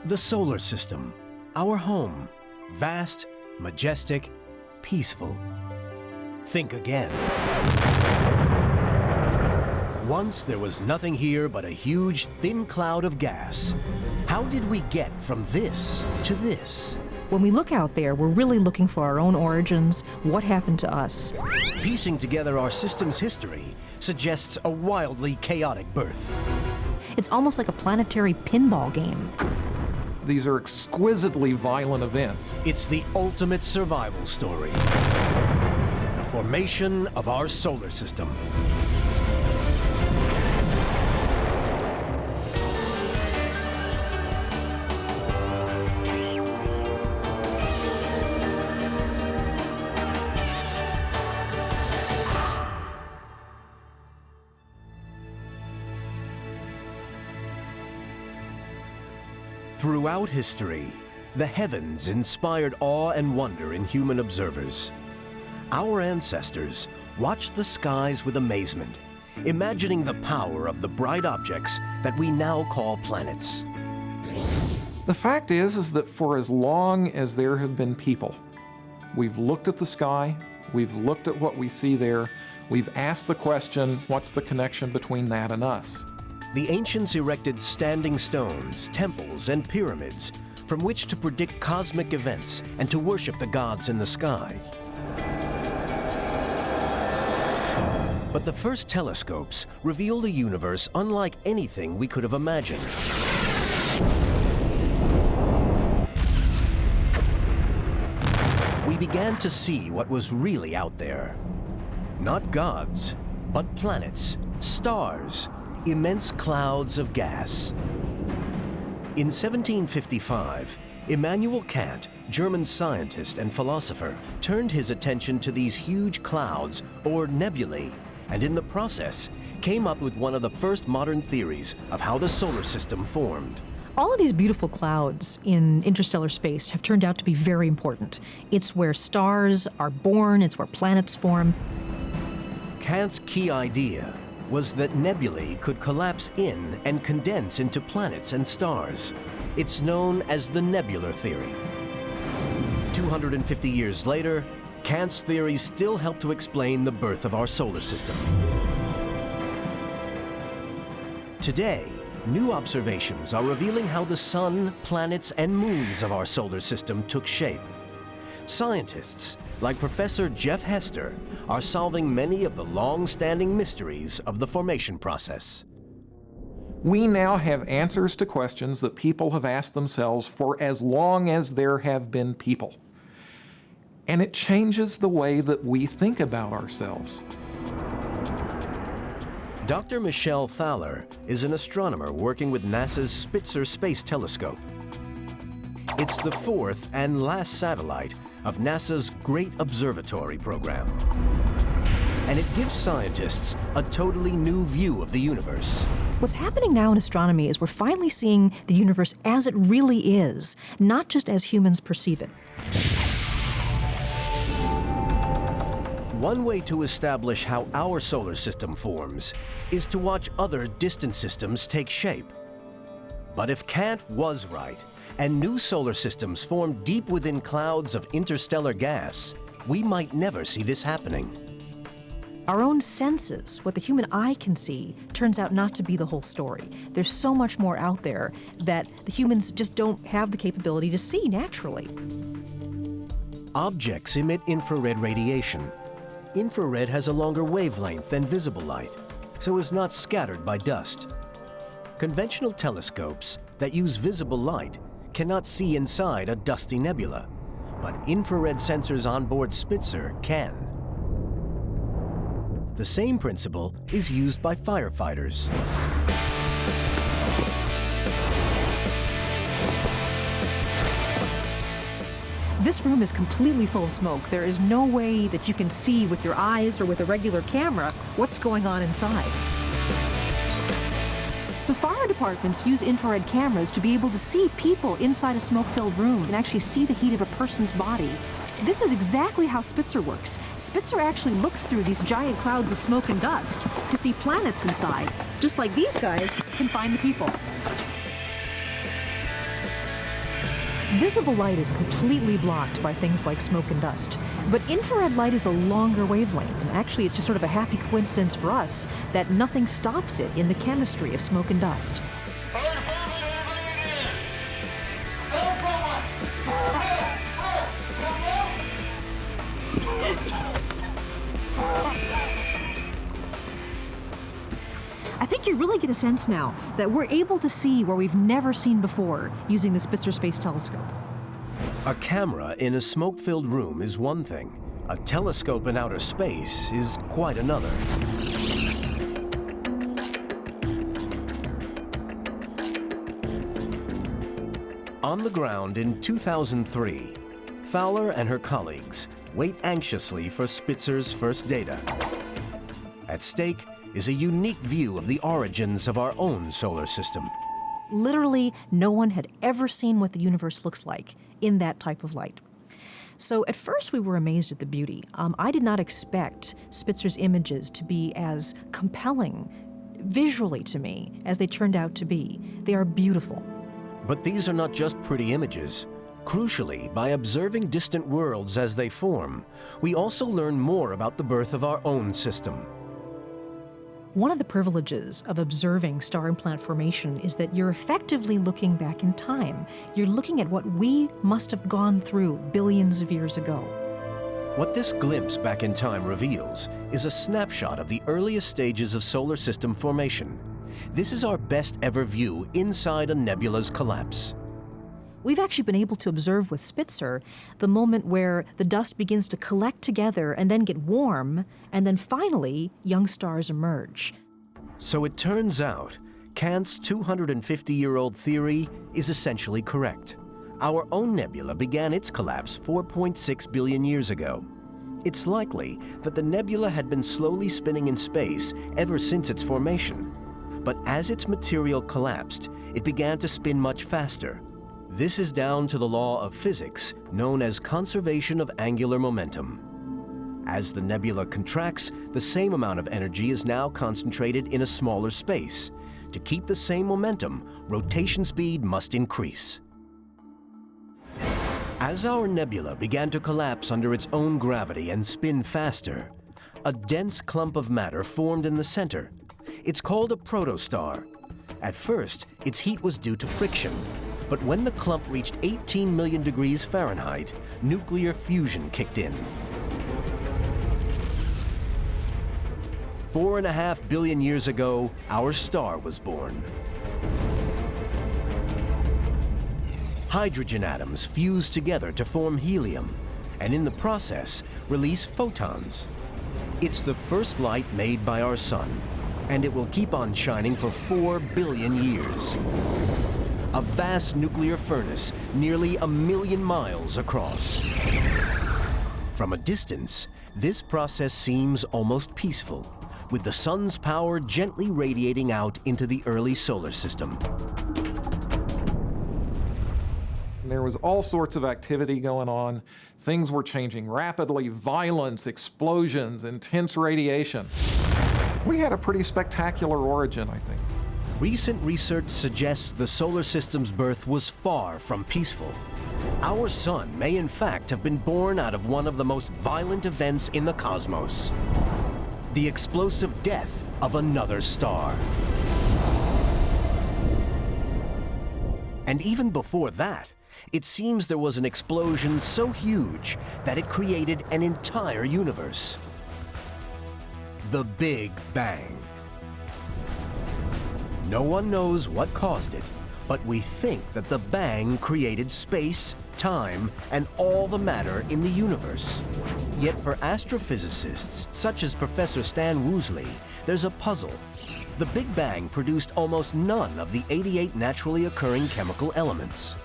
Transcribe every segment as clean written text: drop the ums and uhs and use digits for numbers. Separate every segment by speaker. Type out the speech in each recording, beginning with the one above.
Speaker 1: The solar system, our home, vast, majestic, peaceful. Think again. Once there was nothing here but a huge, thin cloud of gas. How did we get from this to this?
Speaker 2: When we look out there, we're really looking for our own origins, what happened to us.
Speaker 1: Piecing together our system's history suggests a wildly chaotic birth.
Speaker 2: It's almost like a planetary pinball game.
Speaker 3: These are exquisitely violent events.
Speaker 1: It's the ultimate survival story. The formation of our solar system. Throughout history, the heavens inspired awe and wonder in human observers. Our ancestors watched the skies with amazement, imagining the power of the bright objects that we now call planets.
Speaker 3: The fact is that for as long as there have been people, we've looked at the sky, we've looked at what we see there, we've asked the question, what's the connection between that and us?
Speaker 1: The ancients erected standing stones, temples, and pyramids from which to predict cosmic events and to worship the gods in the sky. But the first telescopes revealed a universe unlike anything we could have imagined. We began to see what was really out there. Not gods, but planets, stars, immense clouds of gas. In 1755, Immanuel Kant, German scientist and philosopher, turned his attention to these huge clouds, or nebulae, and in the process, came up with one of the first modern theories of how the solar system formed.
Speaker 2: All of these beautiful clouds in interstellar space have turned out to be very important. It's where stars are born, it's where planets form.
Speaker 1: Kant's key idea was that nebulae could collapse in and condense into planets and stars. It's known as the nebular theory. 250 years later, Kant's theories still help to explain the birth of our solar system. Today, new observations are revealing how the sun, planets, and moons of our solar system took shape. Scientists, like Professor Jeff Hester, are solving many of the long-standing mysteries of the formation process.
Speaker 3: We now have answers to questions that people have asked themselves for as long as there have been people. And it changes the way that we think about ourselves.
Speaker 1: Dr. Michelle Thaler is an astronomer working with NASA's Spitzer space telescope. It's the fourth and last satellite of NASA's Great Observatory program. And it gives scientists a totally new view of the universe.
Speaker 2: What's happening now in astronomy is we're finally seeing the universe as it really is, not just as humans perceive it.
Speaker 1: One way to establish how our solar system forms is to watch other distant systems take shape. But if Kant was right, and new solar systems form deep within clouds of interstellar gas, we might never see this happening.
Speaker 2: Our own senses, what the human eye can see, turns out not to be the whole story. There's so much more out there that the humans just don't have the capability to see naturally.
Speaker 1: Objects emit infrared radiation. Infrared has a longer wavelength than visible light, so is not scattered by dust. Conventional telescopes that use visible light cannot see inside a dusty nebula, but infrared sensors on board Spitzer can. The same principle is used by firefighters.
Speaker 2: This room is completely full of smoke. There is no way that you can see with your eyes or with a regular camera what's going on inside. So fire departments use infrared cameras to be able to see people inside a smoke-filled room and actually see the heat of a person's body. This is exactly how Spitzer works. Spitzer actually looks through these giant clouds of smoke and dust to see planets inside, just like these guys can find the people. Visible light is completely blocked by things like smoke and dust, but infrared light is a longer wavelength, and actually it's just sort of a happy coincidence for us that nothing stops it in the chemistry of smoke and dust. I think you really get a sense now that we're able to see where we've never seen before using the Spitzer Space Telescope.
Speaker 1: A camera in a smoke-filled room is one thing. A telescope in outer space is quite another. On the ground in 2003, Fowler and her colleagues wait anxiously for Spitzer's first data. At stake is a unique view of the origins of our own solar system.
Speaker 2: Literally, no one had ever seen what the universe looks like in that type of light. So at first we were amazed at the beauty. I did not expect Spitzer's images to be as compelling visually to me as they turned out to be. They are beautiful.
Speaker 1: But these are not just pretty images. Crucially, by observing distant worlds as they form, we also learn more about the birth of our own system.
Speaker 2: One of the privileges of observing star and planet formation is that you're effectively looking back in time. You're looking at what we must have gone through billions of years ago.
Speaker 1: What this glimpse back in time reveals is a snapshot of the earliest stages of solar system formation. This is our best ever view inside a nebula's collapse.
Speaker 2: We've actually been able to observe with Spitzer the moment where the dust begins to collect together and then get warm, and then finally, young stars emerge.
Speaker 1: So it turns out, Kant's 250-year-old theory is essentially correct. Our own nebula began its collapse 4.6 billion years ago. It's likely that the nebula had been slowly spinning in space ever since its formation. But as its material collapsed, it began to spin much faster. This is down to the law of physics known as conservation of angular momentum. As the nebula contracts, the same amount of energy is now concentrated in a smaller space. To keep the same momentum, rotation speed must increase. As our nebula began to collapse under its own gravity and spin faster, a dense clump of matter formed in the center. It's called a protostar. At first, its heat was due to friction. But when the clump reached 18 million degrees Fahrenheit, nuclear fusion kicked in. 4.5 billion years ago, our star was born. Hydrogen atoms fuse together to form helium, and in the process, release photons. It's the first light made by our sun, and it will keep on shining for 4 billion years. A vast nuclear furnace nearly 1 million miles across. From a distance, this process seems almost peaceful, with the sun's power gently radiating out into the early solar system.
Speaker 3: There was all sorts of activity going on. Things were changing rapidly, violence, explosions, intense radiation. We had a pretty spectacular origin, I think.
Speaker 1: Recent research suggests the solar system's birth was far from peaceful. Our sun may in fact have been born out of one of the most violent events in the cosmos: the explosive death of another star. And even before that, it seems there was an explosion so huge that it created an entire universe. The Big Bang. No one knows what caused it, but we think that the Bang created space, time, and all the matter in the universe. Yet for astrophysicists, such as Professor Stan Woosley, there's a puzzle. The Big Bang produced almost none of the 88 naturally occurring chemical elements.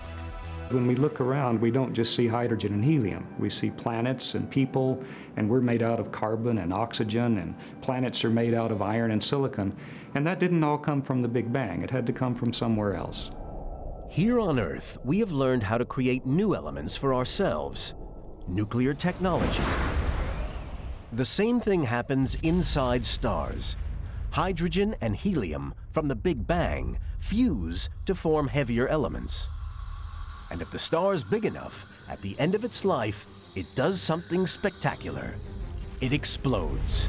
Speaker 4: When we look around, we don't just see hydrogen and helium. We see planets and people, and we're made out of carbon and oxygen, and planets are made out of iron and silicon. And that didn't all come from the Big Bang. It had to come from somewhere else.
Speaker 1: Here on Earth, we have learned how to create new elements for ourselves. Nuclear technology. The same thing happens inside stars. Hydrogen and helium from the Big Bang fuse to form heavier elements. And if the star is big enough, at the end of its life, it does something spectacular. It explodes.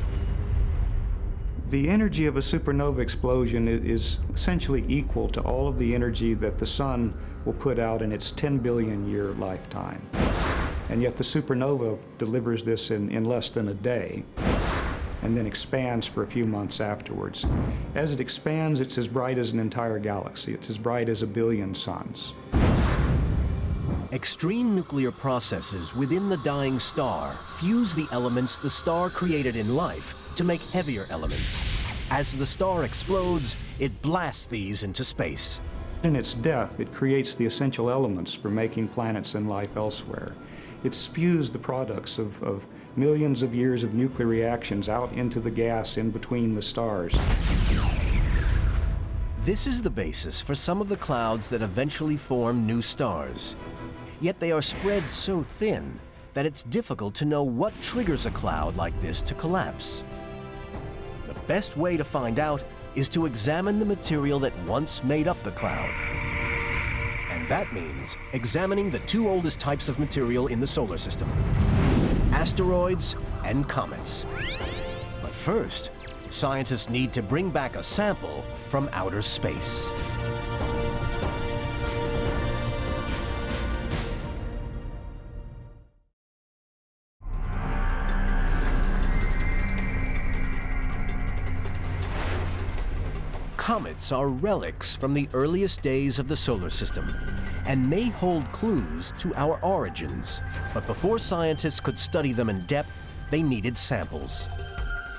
Speaker 4: The energy of a supernova explosion is essentially equal to all of the energy that the sun will put out in its 10 billion year lifetime. And yet the supernova delivers this in less than a day, and then expands for a few months afterwards. As it expands, it's as bright as an entire galaxy. It's as bright as a billion suns.
Speaker 1: Extreme nuclear processes within the dying star fuse the elements the star created in life to make heavier elements. As the star explodes, it blasts these into space.
Speaker 4: In its death, it creates the essential elements for making planets and life elsewhere. It spews the products of millions of years of nuclear reactions out into the gas in between the stars.
Speaker 1: This is the basis for some of the clouds that eventually form new stars. Yet they are spread so thin that it's difficult to know what triggers a cloud like this to collapse. The best way to find out is to examine the material that once made up the cloud. And that means examining the two oldest types of material in the solar system: asteroids and comets. But first, scientists need to bring back a sample from outer space. Comets are relics from the earliest days of the solar system and may hold clues to our origins. But before scientists could study them in depth, they needed samples.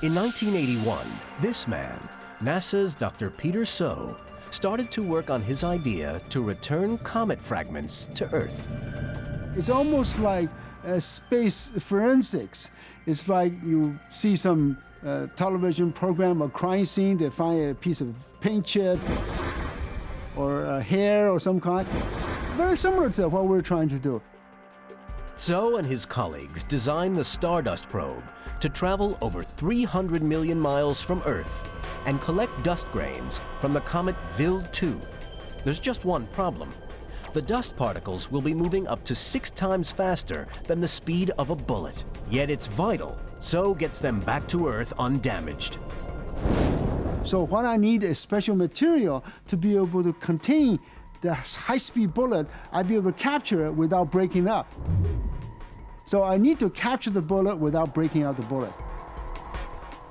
Speaker 1: In 1981, this man, NASA's Dr. Peter So, started to work on his idea to return comet fragments to Earth.
Speaker 5: It's almost like space forensics. It's like you see some television program, a crime scene, they find a piece of paint chip or a hair or some kind. Very similar to what we're trying to do.
Speaker 1: So and his colleagues designed the Stardust Probe to travel over 300 million miles from Earth and collect dust grains from the comet Wild 2. There's just one problem. The dust particles will be moving up to 6 times faster than the speed of a bullet. Yet it's vital, so gets them back to Earth undamaged.
Speaker 5: So what I need is special material to be able to contain the high-speed bullet. I'd be able to capture it without breaking up. So I need to capture the bullet without breaking out the bullet.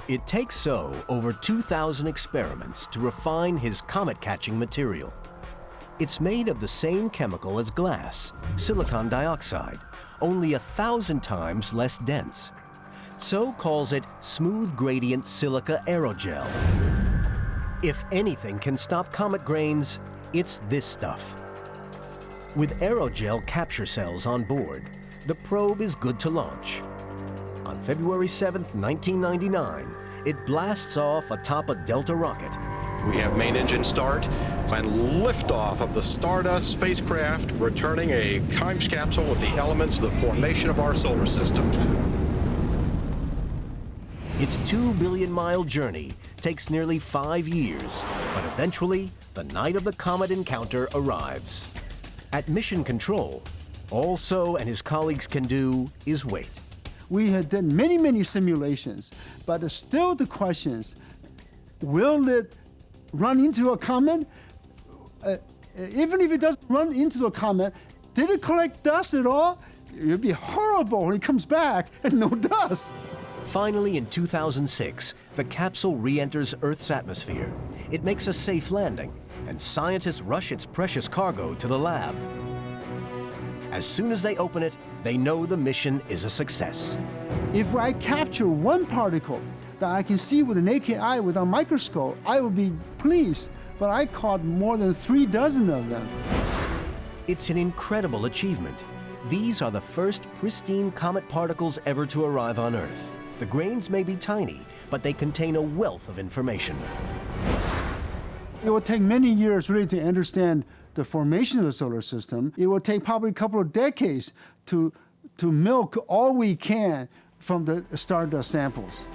Speaker 1: It takes So over 2,000 experiments to refine his comet-catching material. It's made of the same chemical as glass, silicon dioxide, only 1,000 times less dense. So calls it smooth gradient silica aerogel. If anything can stop comet grains, it's this stuff. With aerogel capture cells on board, the probe is good to launch. On February 7th, 1999, it blasts off atop a Delta rocket.
Speaker 6: We have main engine start and liftoff of the Stardust spacecraft, returning a time capsule with the elements of the formation of our solar system.
Speaker 1: Its 2 billion-mile journey takes nearly 5 years, but eventually, the night of the comet encounter arrives. At Mission Control, all So and his colleagues can do is wait.
Speaker 5: We had done many simulations, but still the questions, will it run into a comet? Even if it doesn't run into a comet, did it collect dust at all? It would be horrible when it comes back and no dust.
Speaker 1: Finally, in 2006, the capsule re-enters Earth's atmosphere. It makes a safe landing, and scientists rush its precious cargo to the lab. As soon as they open it, they know the mission is a success.
Speaker 5: If I capture one particle that I can see with the naked eye without a microscope, I would be pleased, but I caught more than 36 of them.
Speaker 1: It's an incredible achievement. These are the first pristine comet particles ever to arrive on Earth. The grains may be tiny, but they contain a wealth of information.
Speaker 5: It will take many years really to understand the formation of the solar system. It will take probably a couple of decades to milk all we can from the stardust samples.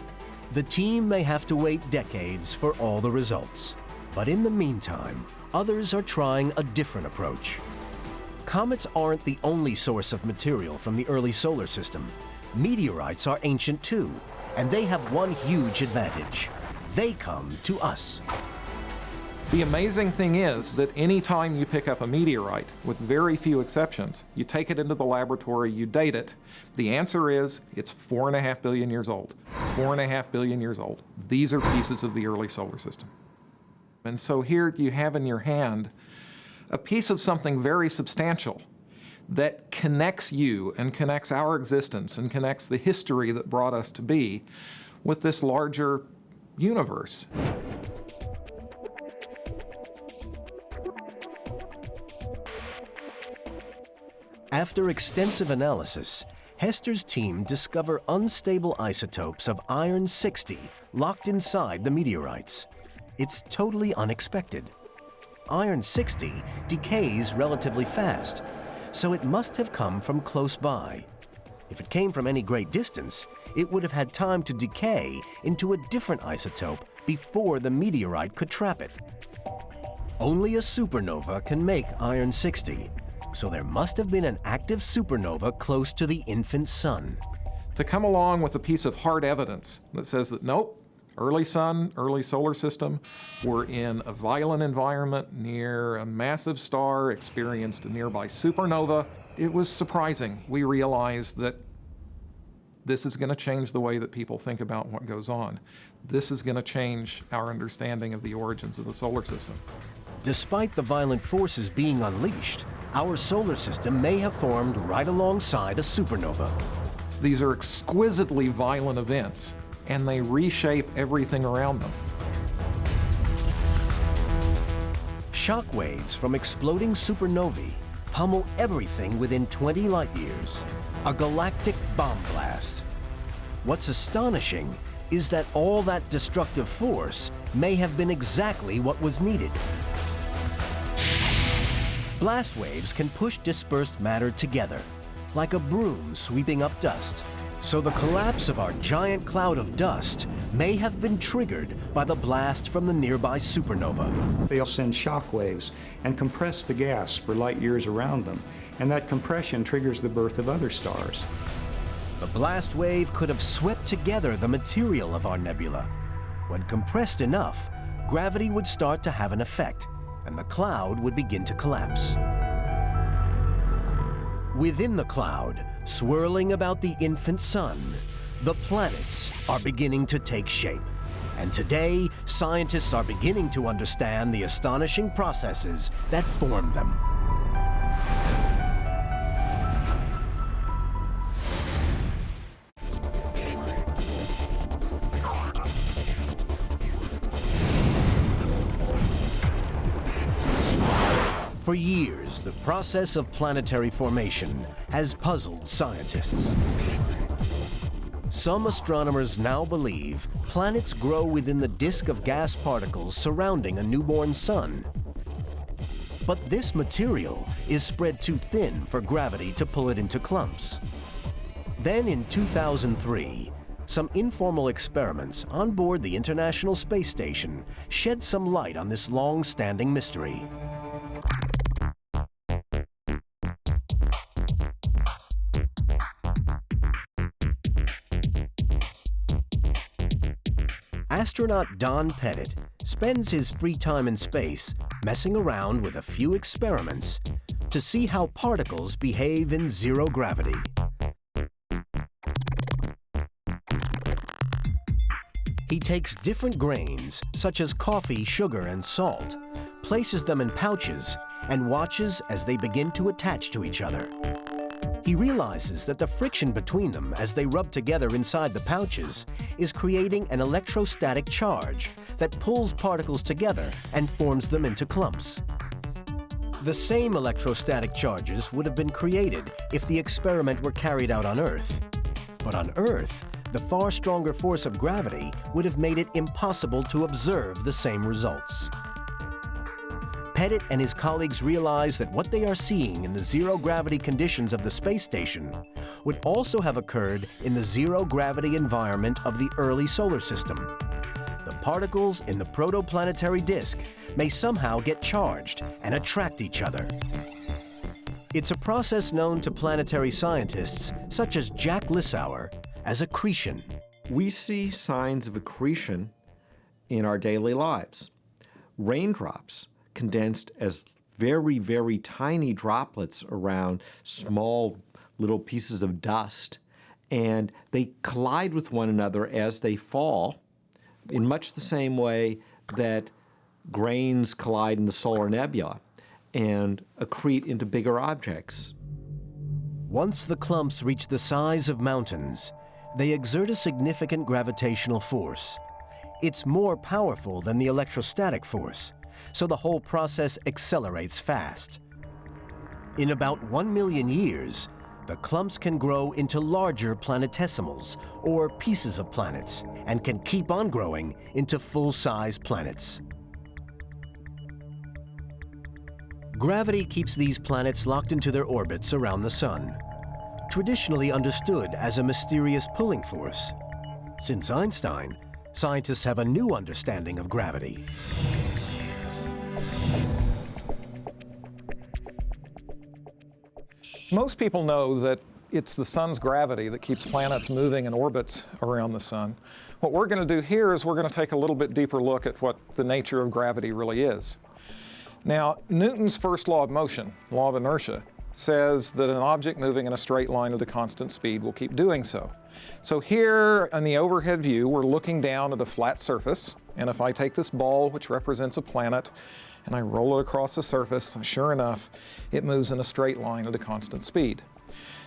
Speaker 1: The team may have to wait decades for all the results. But in the meantime, others are trying a different approach. Comets aren't the only source of material from the early solar system. Meteorites are ancient too, and they have one huge advantage. They come to us.
Speaker 3: The amazing thing is that any time you pick up a meteorite, with very few exceptions, you take it into the laboratory, you date it, the answer is it's 4.5 billion years old. 4.5 billion years old. These are pieces of the early solar system. And so here you have in your hand a piece of something very substantial that connects you and connects our existence and connects the history that brought us to be with this larger universe.
Speaker 1: After extensive analysis, Hester's team discover unstable isotopes of iron-60 locked inside the meteorites. It's totally unexpected. Iron-60 decays relatively fast, so it must have come from close by. If it came from any great distance, it would have had time to decay into a different isotope before the meteorite could trap it. Only a supernova can make iron-60, so there must have been an active supernova close to the infant sun.
Speaker 3: To come along with a piece of hard evidence that says that nope, early sun, early solar system, were in a violent environment near a massive star, experienced a nearby supernova, it was surprising. We realized that this is going to change the way that people think about what goes on. This is going to change our understanding of the origins of the solar system.
Speaker 1: Despite the violent forces being unleashed, our solar system may have formed right alongside a supernova.
Speaker 3: These are exquisitely violent events, and they reshape everything around them.
Speaker 1: Shockwaves from exploding supernovae pummel everything within 20 light years. A galactic bomb blast. What's astonishing is that all that destructive force may have been exactly what was needed. Blast waves can push dispersed matter together, like a broom sweeping up dust. So the collapse of our giant cloud of dust may have been triggered by the blast from the nearby supernova.
Speaker 4: They'll send shock waves and compress the gas for light years around them, and that compression triggers the birth of other stars.
Speaker 1: The blast wave could have swept together the material of our nebula. When compressed enough, gravity would start to have an effect, and the cloud would begin to collapse. Within the cloud, swirling about the infant sun, the planets are beginning to take shape. And today, scientists are beginning to understand the astonishing processes that form them. For years, the process of planetary formation has puzzled scientists. Some astronomers now believe planets grow within the disk of gas particles surrounding a newborn sun. But this material is spread too thin for gravity to pull it into clumps. Then in 2003, some informal experiments on board the International Space Station shed some light on this long-standing mystery. Astronaut Don Pettit spends his free time in space messing around with a few experiments to see how particles behave in zero gravity. He takes different grains, such as coffee, sugar, and salt, places them in pouches, and watches as they begin to attach to each other. He realizes that the friction between them as they rub together inside the pouches is creating an electrostatic charge that pulls particles together and forms them into clumps. The same electrostatic charges would have been created if the experiment were carried out on Earth. But on Earth, the far stronger force of gravity would have made it impossible to observe the same results. Pettit and his colleagues realize that what they are seeing in the zero-gravity conditions of the space station would also have occurred in the zero-gravity environment of the early solar system. The particles in the protoplanetary disk may somehow get charged and attract each other. It's a process known to planetary scientists, such as Jack Lissauer, as accretion.
Speaker 7: We see signs of accretion in our daily lives. Raindrops condensed as very, very tiny droplets around small little pieces of dust, and they collide with one another as they fall in much the same way that grains collide in the solar nebula and accrete into bigger objects.
Speaker 1: Once the clumps reach the size of mountains, they exert a significant gravitational force. It's more powerful than the electrostatic force, so the whole process accelerates fast. In about 1 million years, the clumps can grow into larger planetesimals, or pieces of planets, and can keep on growing into full-size planets. Gravity keeps these planets locked into their orbits around the Sun, traditionally understood as a mysterious pulling force. Since Einstein, scientists have a new understanding of gravity.
Speaker 3: Most people know that it's the sun's gravity that keeps planets moving in orbits around the sun. What we're going to do here is we're going to take a little bit deeper look at what the nature of gravity really is. Now, Newton's first law of motion, law of inertia, says that an object moving in a straight line at a constant speed will keep doing so. So here in the overhead view, we're looking down at a flat surface, and if I take this ball, which represents a planet, and I roll it across the surface, sure enough, it moves in a straight line at a constant speed.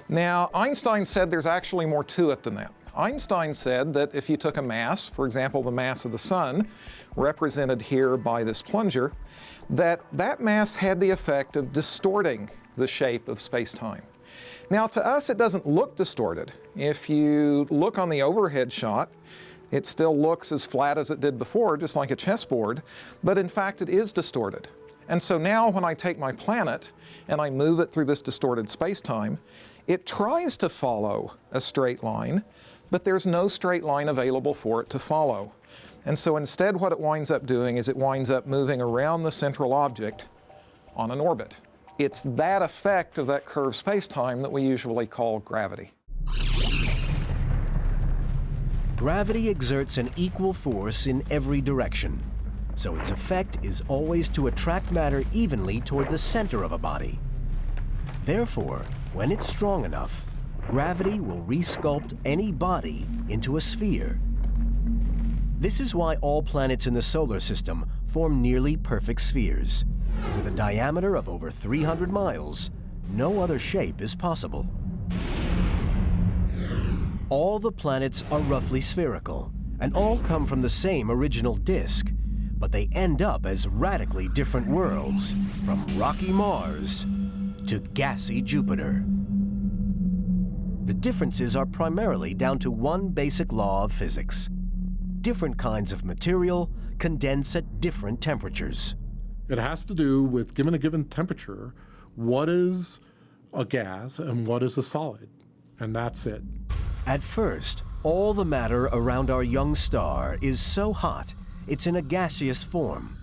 Speaker 3: Now, Einstein said there's actually more to it than that. Einstein said that if you took a mass, for example, the mass of the sun, represented here by this plunger, that mass had the effect of distorting the shape of space-time. Now, to us, it doesn't look distorted. If you look on the overhead shot, it still looks as flat as it did before, just like a chessboard, but in fact it is distorted. And so now when I take my planet and I move it through this distorted space-time, it tries to follow a straight line, but there's no straight line available for it to follow. And so instead what it winds up doing is it winds up moving around the central object on an orbit. It's that effect of that curved space-time that we usually call gravity.
Speaker 1: Gravity exerts an equal force in every direction, so its effect is always to attract matter evenly toward the center of a body. Therefore, when it's strong enough, gravity will resculpt any body into a sphere. This is why all planets in the solar system form nearly perfect spheres. With a diameter of over 300 miles, no other shape is possible. All the planets are roughly spherical, and all come from the same original disk, but they end up as radically different worlds, from rocky Mars to gassy Jupiter. The differences are primarily down to one basic law of physics. Different kinds of material condense at different temperatures.
Speaker 8: It has to do with, given a given temperature, what is a gas and what is a solid, and that's it.
Speaker 1: At first, all the matter around our young star is so hot, it's in a gaseous form.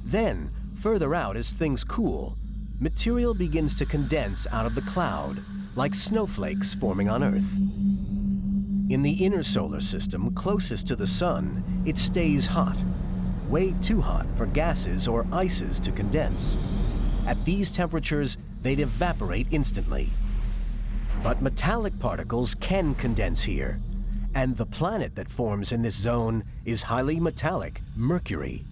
Speaker 1: Then, further out as things cool, material begins to condense out of the cloud, like snowflakes forming on Earth. In the inner solar system, closest to the sun, it stays hot, way too hot for gases or ices to condense. At these temperatures, they'd evaporate instantly. But metallic particles can condense here, and the planet that forms in this zone is highly metallic, Mercury.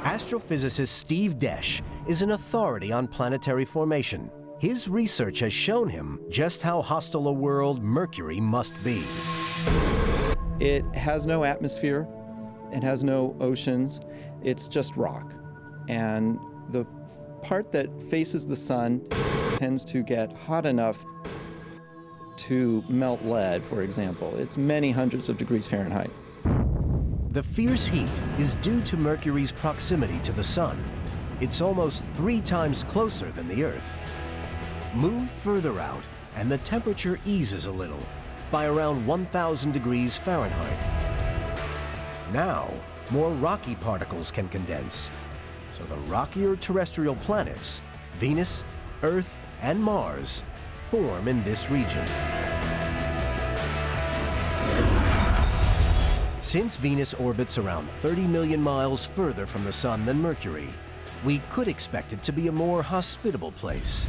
Speaker 1: Astrophysicist Steve Desch is an authority on planetary formation. His research has shown him just how hostile a world Mercury must be.
Speaker 9: It has no atmosphere, it has no oceans, it's just rock. And the part that faces the sun tends to get hot enough to melt lead, for example. It's many hundreds of degrees Fahrenheit.
Speaker 1: The fierce heat is due to Mercury's proximity to the sun. It's almost 3 times closer than the Earth. Move further out, and the temperature eases a little, by around 1,000 degrees Fahrenheit. Now, more rocky particles can condense, so the rockier terrestrial planets Venus, Earth, and Mars form in this region. Since Venus orbits around 30 million miles further from the Sun than Mercury, we could expect it to be a more hospitable place.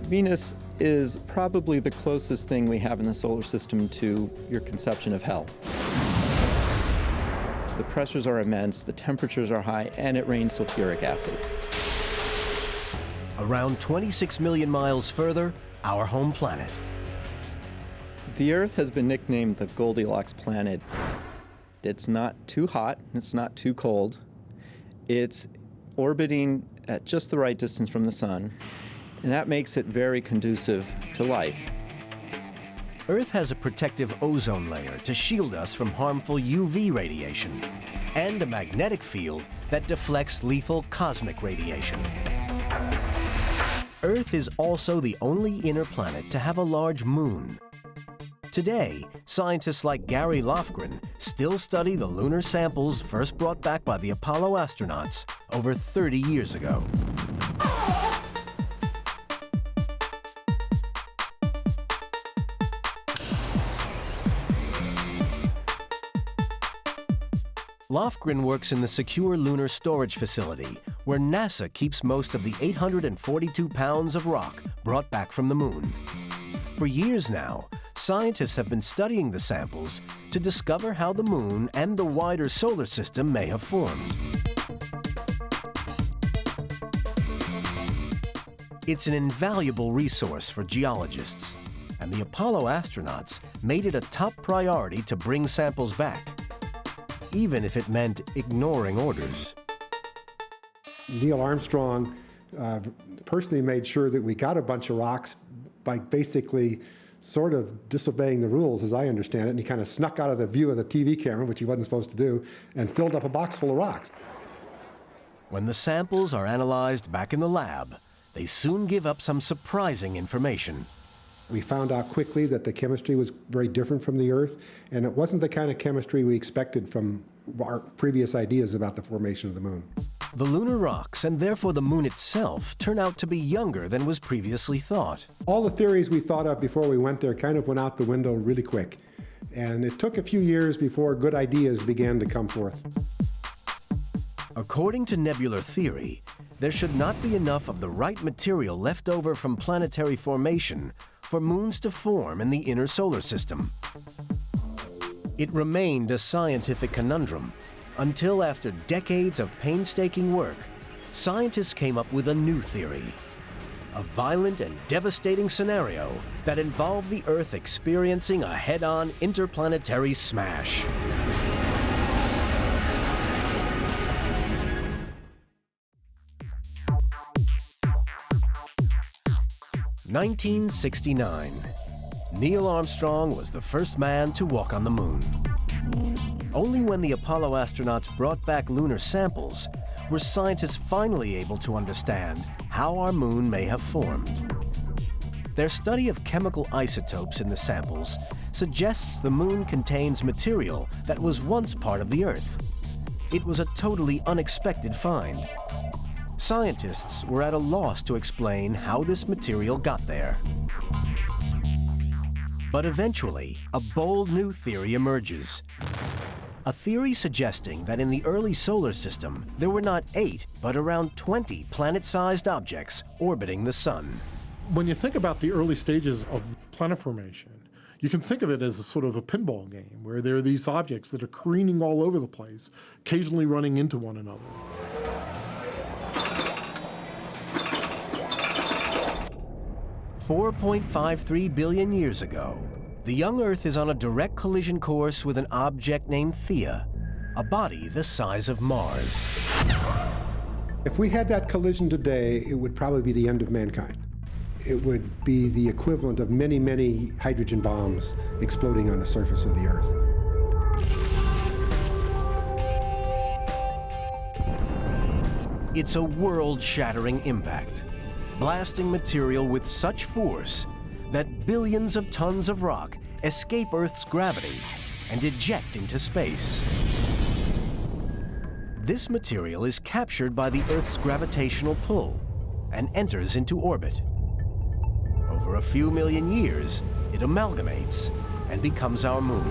Speaker 9: Venus is probably the closest thing we have in the solar system to your conception of hell. The pressures are immense, the temperatures are high, and it rains sulfuric acid.
Speaker 1: Around 26 million miles further, our home planet.
Speaker 9: The Earth has been nicknamed the Goldilocks planet. It's not too hot, it's not too cold. It's orbiting at just the right distance from the Sun, and that makes it very conducive to life.
Speaker 1: Earth has a protective ozone layer to shield us from harmful UV radiation, and a magnetic field that deflects lethal cosmic radiation. Earth is also the only inner planet to have a large moon. Today, scientists like Gary Lofgren still study the lunar samples first brought back by the Apollo astronauts over 30 years ago. Lofgren works in the secure lunar storage facility, where NASA keeps most of the 842 pounds of rock brought back from the moon. For years now, scientists have been studying the samples to discover how the moon and the wider solar system may have formed. It's an invaluable resource for geologists, and the Apollo astronauts made it a top priority to bring samples back, even if it meant ignoring orders.
Speaker 10: Neil Armstrong personally made sure that we got a bunch of rocks by basically sort of disobeying the rules, as I understand it, and he kind of snuck out of the view of the TV camera, which he wasn't supposed to do, and filled up a box full of rocks.
Speaker 1: When the samples are analyzed back in the lab, they soon give up some surprising information.
Speaker 10: We found out quickly that the chemistry was very different from the Earth, and it wasn't the kind of chemistry we expected from our previous ideas about the formation of the moon.
Speaker 1: The lunar rocks, and therefore the moon itself, turn out to be younger than was previously thought.
Speaker 10: All the theories we thought of before we went there kind of went out the window really quick, and it took a few years before good ideas began to come forth.
Speaker 1: According to nebular theory, there should not be enough of the right material left over from planetary formation for moons to form in the inner solar system. It remained a scientific conundrum until, after decades of painstaking work, scientists came up with a new theory. A violent and devastating scenario that involved the Earth experiencing a head-on interplanetary smash. (1969). Neil Armstrong was the first man to walk on the moon. Only when the Apollo astronauts brought back lunar samples were scientists finally able to understand how our moon may have formed. Their study of chemical isotopes in the samples suggests the moon contains material that was once part of the Earth. It was a totally unexpected find. Scientists were at a loss to explain how this material got there. But eventually, a bold new theory emerges. A theory suggesting that in the early solar system, there were not 8, but around 20 planet-sized objects orbiting the Sun.
Speaker 8: When you think about the early stages of planet formation, you can think of it as a sort of a pinball game where there are these objects that are careening all over the place, occasionally running into one another.
Speaker 1: 4.53 billion years ago, the young Earth is on a direct collision course with an object named Theia, a body the size of Mars.
Speaker 10: If we had that collision today, it would probably be the end of mankind. It would be the equivalent of many, many hydrogen bombs exploding on the surface of the Earth.
Speaker 1: It's a world-shattering impact, blasting material with such force that billions of tons of rock escape Earth's gravity and eject into space. This material is captured by the Earth's gravitational pull, and enters into orbit. Over a few million years, it amalgamates and becomes our moon.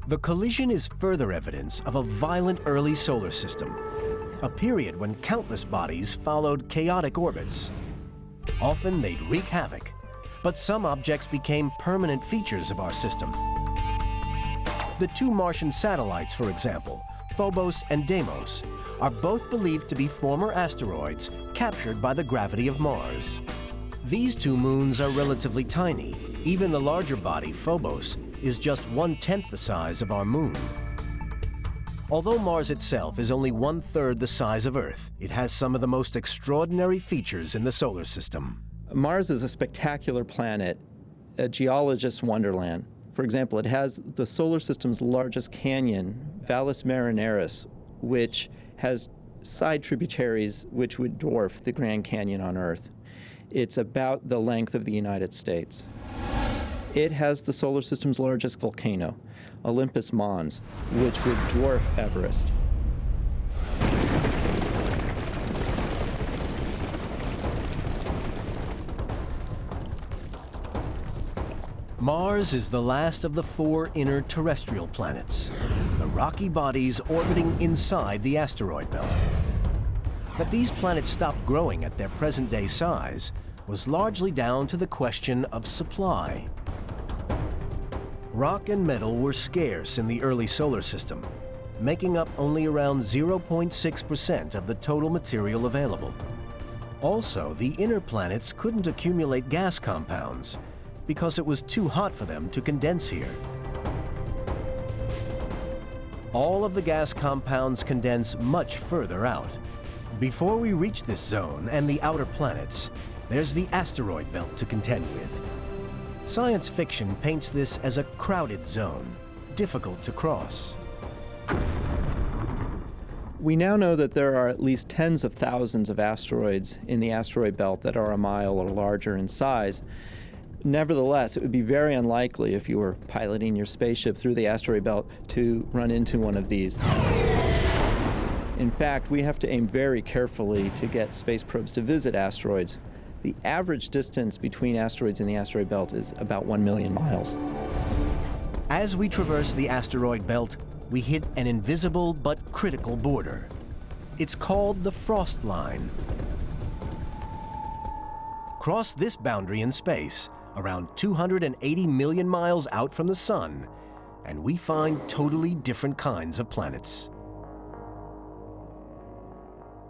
Speaker 1: The collision is further evidence of a violent early solar system, a period when countless bodies followed chaotic orbits. Often they'd wreak havoc, but some objects became permanent features of our system. The two Martian satellites, for example, Phobos and Deimos, are both believed to be former asteroids captured by the gravity of Mars. These two moons are relatively tiny. Even the larger body, Phobos, is just 1/10 the size of our moon. Although Mars itself is only 1/3 the size of Earth, it has some of the most extraordinary features in the solar system.
Speaker 9: Mars is a spectacular planet, a geologist's wonderland. For example, it has the solar system's largest canyon, Valles Marineris, which has side tributaries which would dwarf the Grand Canyon on Earth. It's about the length of the United States. It has the solar system's largest volcano, Olympus Mons, which would dwarf Everest.
Speaker 1: Mars is the last of the 4 inner terrestrial planets, the rocky bodies orbiting inside the asteroid belt. That these planets stopped growing at their present-day size was largely down to the question of supply. Rock and metal were scarce in the early solar system, making up only around 0.6% of the total material available. Also, the inner planets couldn't accumulate gas compounds because it was too hot for them to condense here. All of the gas compounds condense much further out. Before we reach this zone and the outer planets, there's the asteroid belt to contend with. Science fiction paints this as a crowded zone, difficult to cross.
Speaker 9: We now know that there are at least tens of thousands of asteroids in the asteroid belt that are a mile or larger in size. Nevertheless, it would be very unlikely if you were piloting your spaceship through the asteroid belt to run into one of these. In fact, we have to aim very carefully to get space probes to visit asteroids. The average distance between asteroids in the asteroid belt is about 1 million miles.
Speaker 1: As we traverse the asteroid belt, we hit an invisible but critical border. It's called the frost line. Cross this boundary in space, around 280 million miles out from the sun, and we find totally different kinds of planets.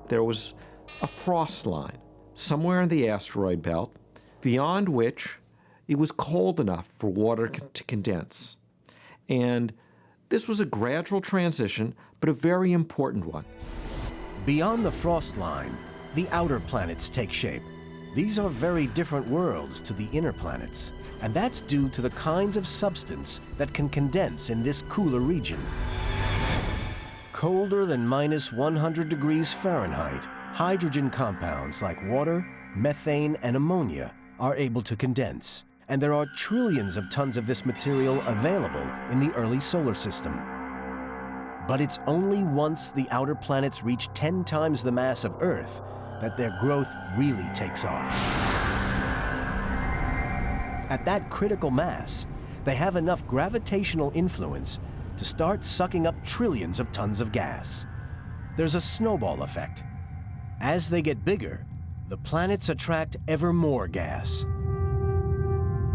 Speaker 7: There was a frost line somewhere in the asteroid belt, beyond which it was cold enough for water to condense. And this was a gradual transition, but a very important one.
Speaker 1: Beyond the frost line, the outer planets take shape. These are very different worlds to the inner planets, and that's due to the kinds of substance that can condense in this cooler region. Colder than -100 degrees Fahrenheit, hydrogen compounds like water, methane, and ammonia are able to condense, and there are trillions of tons of this material available in the early solar system. But it's only once the outer planets reach 10 times the mass of Earth that their growth really takes off. At that critical mass, they have enough gravitational influence to start sucking up trillions of tons of gas. There's a snowball effect. As they get bigger, the planets attract ever more gas.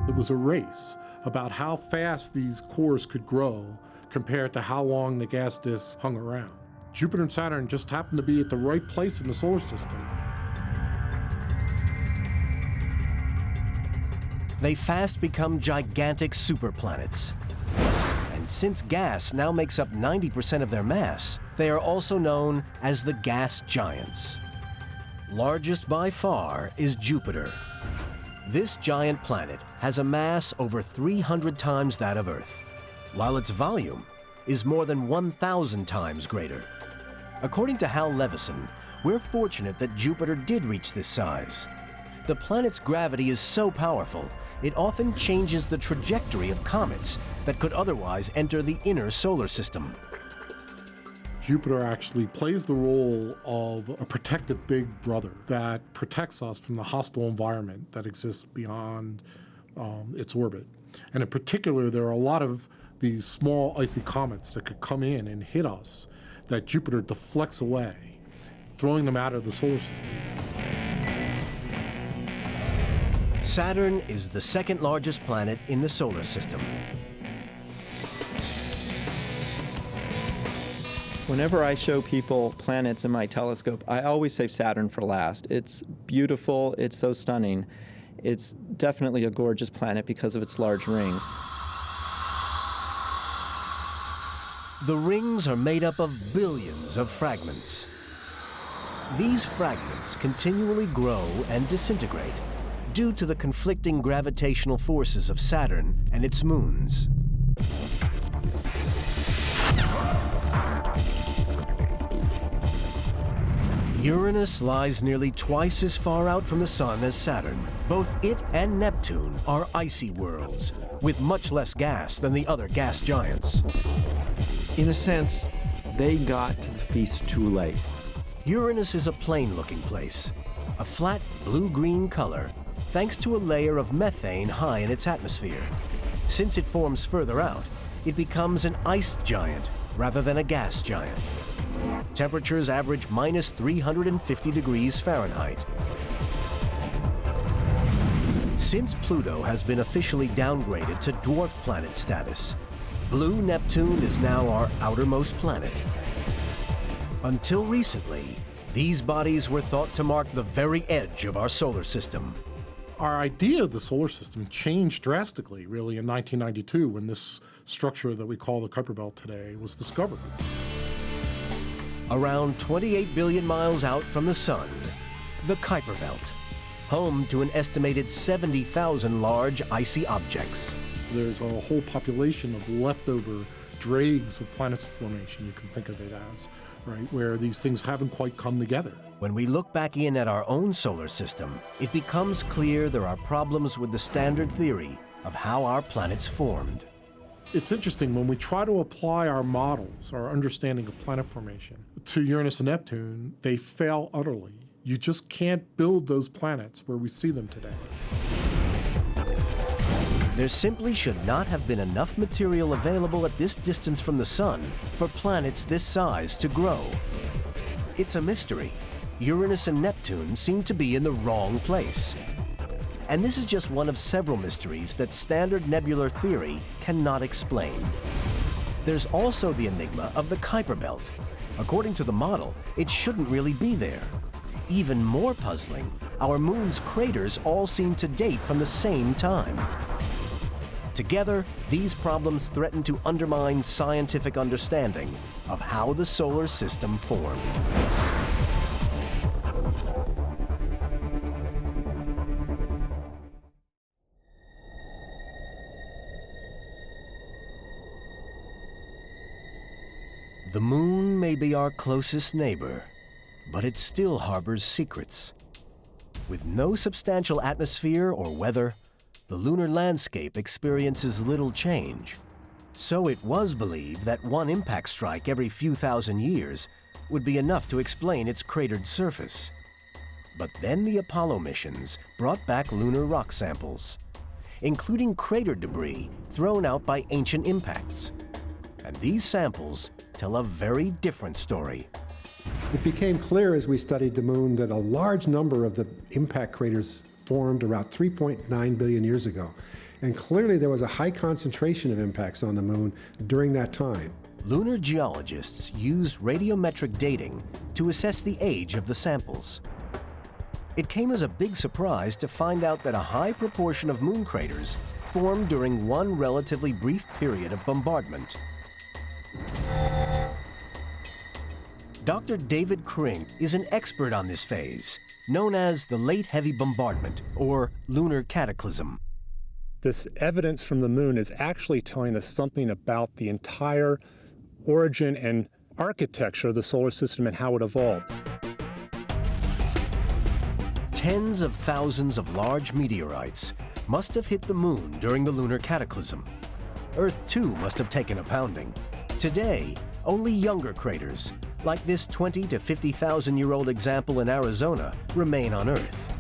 Speaker 8: It was a race about how fast these cores could grow compared to how long the gas disks hung around. Jupiter and Saturn just happened to be at the right place in the solar system.
Speaker 1: They fast become gigantic superplanets. And since gas now makes up 90% of their mass, they are also known as the gas giants. Largest by far is Jupiter. This giant planet has a mass over 300 times that of Earth, while its volume is more than 1,000 times greater. According to Hal Levison, we're fortunate that Jupiter did reach this size. The planet's gravity is so powerful, it often changes the trajectory of comets that could otherwise enter the inner solar system.
Speaker 8: Jupiter actually plays the role of a protective big brother that protects us from the hostile environment that exists beyond its orbit. And in particular, there are a lot of these small icy comets that could come in and hit us that Jupiter deflects away, throwing them out of the solar system.
Speaker 1: Saturn is the second largest planet in the solar system.
Speaker 9: Whenever I show people planets in my telescope, I always save Saturn for last. It's beautiful, it's so stunning. It's definitely a gorgeous planet because of its large rings.
Speaker 1: The rings are made up of billions of fragments. These fragments continually grow and disintegrate due to the conflicting gravitational forces of Saturn and its moons. Uranus lies nearly twice as far out from the Sun as Saturn. Both it and Neptune are icy worlds, with much less gas than the other gas giants.
Speaker 7: In a sense, they got to the feast too late.
Speaker 1: Uranus is a plain-looking place, a flat blue-green color, thanks to a layer of methane high in its atmosphere. Since it forms further out, it becomes an ice giant rather than a gas giant. Temperatures average minus 350 degrees Fahrenheit. Since Pluto has been officially downgraded to dwarf planet status, blue Neptune is now our outermost planet. Until recently, these bodies were thought to mark the very edge of our solar system.
Speaker 8: Our idea of the solar system changed drastically, really, in 1992 when this structure that we call the Kuiper Belt today was discovered.
Speaker 1: Around 28 billion miles out from the Sun, the Kuiper Belt, home to an estimated 70,000 large icy objects.
Speaker 8: There's a whole population of leftover dregs of planets formation, you can think of it as, right, where these things haven't quite come together.
Speaker 1: When we look back in at our own solar system, it becomes clear there are problems with the standard theory of how our planets formed.
Speaker 8: It's interesting, when we try to apply our models, our understanding of planet formation, to Uranus and Neptune, they fail utterly. You just can't build those planets where we see them today.
Speaker 1: There simply should not have been enough material available at this distance from the Sun for planets this size to grow. It's a mystery. Uranus and Neptune seem to be in the wrong place. And this is just one of several mysteries that standard nebular theory cannot explain. There's also the enigma of the Kuiper Belt. According to the model, it shouldn't really be there. Even more puzzling, our moon's craters all seem to date from the same time. Together, these problems threaten to undermine scientific understanding of how the solar system formed. The moon may be our closest neighbor, but it still harbors secrets. With no substantial atmosphere or weather, the lunar landscape experiences little change. So it was believed that one impact strike every few thousand years would be enough to explain its cratered surface. But then the Apollo missions brought back lunar rock samples, including crater debris thrown out by ancient impacts. And these samples tell a very different story.
Speaker 10: It became clear as we studied the moon that a large number of the impact craters formed around 3.9 billion years ago. And clearly there was a high concentration of impacts on the moon during that time.
Speaker 1: Lunar geologists used radiometric dating to assess the age of the samples. It came as a big surprise to find out that a high proportion of moon craters formed during one relatively brief period of bombardment. Dr. David Kring is an expert on this phase, known as the Late Heavy Bombardment, or lunar cataclysm.
Speaker 11: This evidence from the moon is actually telling us something about the entire origin and architecture of the solar system and how it evolved.
Speaker 1: Tens of thousands of large meteorites must have hit the moon during the lunar cataclysm. Earth, too, must have taken a pounding. Today, Only younger craters, like this 20 to 50,000-year-old example in Arizona, remain on Earth.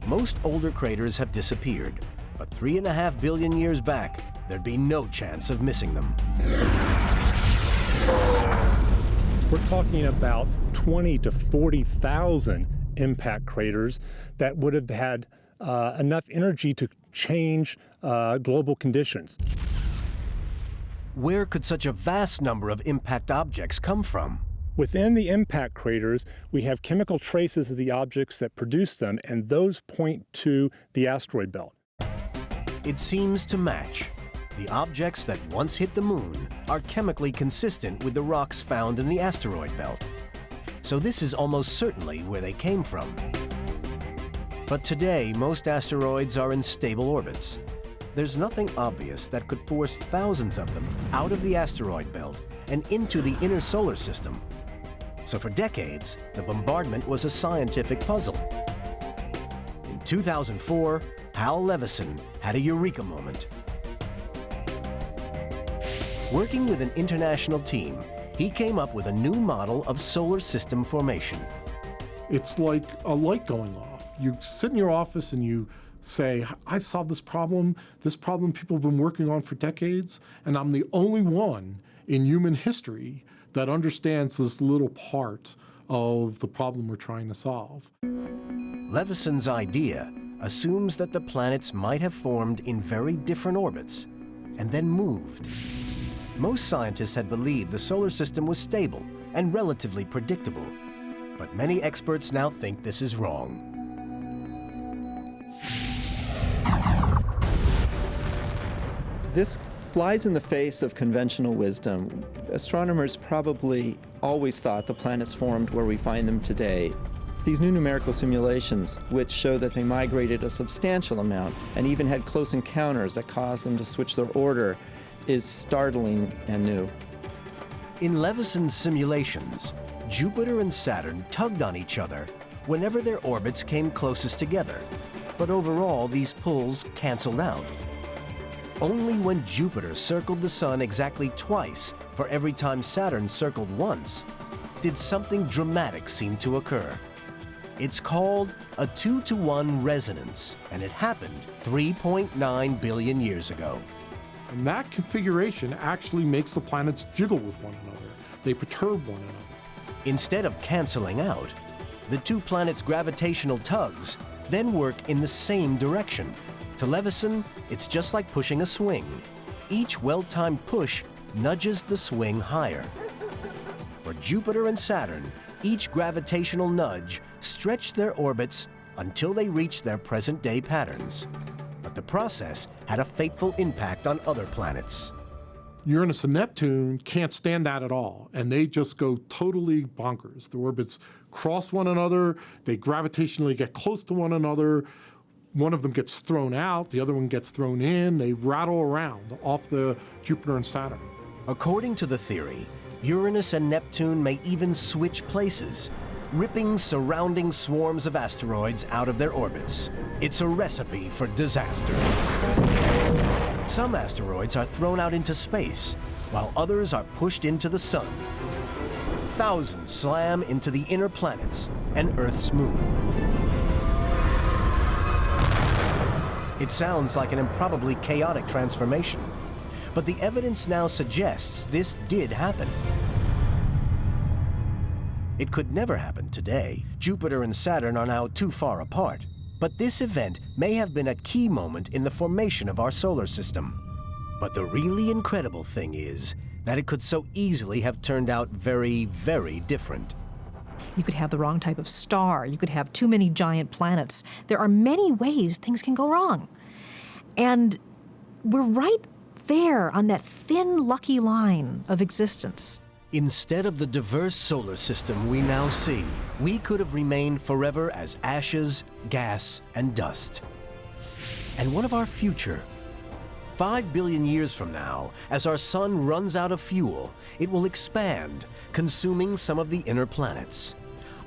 Speaker 1: Most older craters have disappeared, but 3.5 billion years back, there'd be no chance of missing them.
Speaker 11: We're talking about 20 to 40,000 impact craters that would have had enough energy to change global conditions.
Speaker 1: Where could such a vast number of impact objects come from?
Speaker 11: Within the impact craters, we have chemical traces of the objects that produce them, and those point to the asteroid belt.
Speaker 1: It seems to match. The objects that once hit the moon are chemically consistent with the rocks found in the asteroid belt. So this is almost certainly where they came from. But today, most asteroids are in stable orbits. There's nothing obvious that could force thousands of them out of the asteroid belt and into the inner solar system. So for decades, the bombardment was a scientific puzzle. In 2004, Hal Levison had a eureka moment. Working with an international team, he came up with a new model of solar system formation.
Speaker 8: It's like a light going off. You sit in your office and you say, I've solved this problem people have been working on for decades, and I'm the only one in human history that understands this little part of the problem we're trying to solve.
Speaker 1: Levison's idea assumes that the planets might have formed in very different orbits and then moved. Most scientists had believed the solar system was stable and relatively predictable, but many experts now think this is wrong.
Speaker 9: This flies in the face of conventional wisdom. Astronomers probably always thought the planets formed where we find them today. These new numerical simulations, which show that they migrated a substantial amount and even had close encounters that caused them to switch their order, is startling and new.
Speaker 1: In Levison's simulations, Jupiter and Saturn tugged on each other whenever their orbits came closest together, but overall these pulls canceled out. Only when Jupiter circled the Sun exactly twice for every time Saturn circled once did something dramatic seem to occur. It's called a 2-to-1 resonance, and it happened 3.9 billion years ago.
Speaker 8: And that configuration actually makes the planets jiggle with one another. They perturb one another.
Speaker 1: Instead of canceling out, the two planets' gravitational tugs then work in the same direction. To Levison, it's just like pushing a swing. Each well-timed push nudges the swing higher. For Jupiter and Saturn, each gravitational nudge stretched their orbits until they reached their present-day patterns. But the process had a fateful impact on other planets.
Speaker 8: Uranus and Neptune can't stand that at all, and they just go totally bonkers. The orbits cross one another, they gravitationally get close to one another. One of them gets thrown out, the other one gets thrown in. They rattle around off the Jupiter and Saturn.
Speaker 1: According to the theory, Uranus and Neptune may even switch places, ripping surrounding swarms of asteroids out of their orbits. It's a recipe for disaster. Some asteroids are thrown out into space, while others are pushed into the sun. Thousands slam into the inner planets and Earth's moon. It sounds like an improbably chaotic transformation, but the evidence now suggests this did happen. It could never happen today. Jupiter and Saturn are now too far apart, but this event may have been a key moment in the formation of our solar system. But the really incredible thing is that it could so easily have turned out very, very different.
Speaker 2: You could have the wrong type of star. You could have too many giant planets. There are many ways things can go wrong. And we're right there on that thin, lucky line of existence.
Speaker 1: Instead of the diverse solar system we now see, we could have remained forever as ashes, gas, and dust. And what of our future? 5 billion years from now, as our sun runs out of fuel, it will expand, consuming some of the inner planets.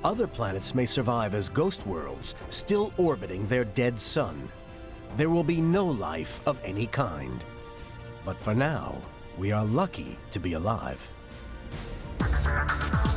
Speaker 1: Other planets may survive as ghost worlds, still orbiting their dead sun. There will be no life of any kind. But for now, we are lucky to be alive.
Speaker 12: Bye.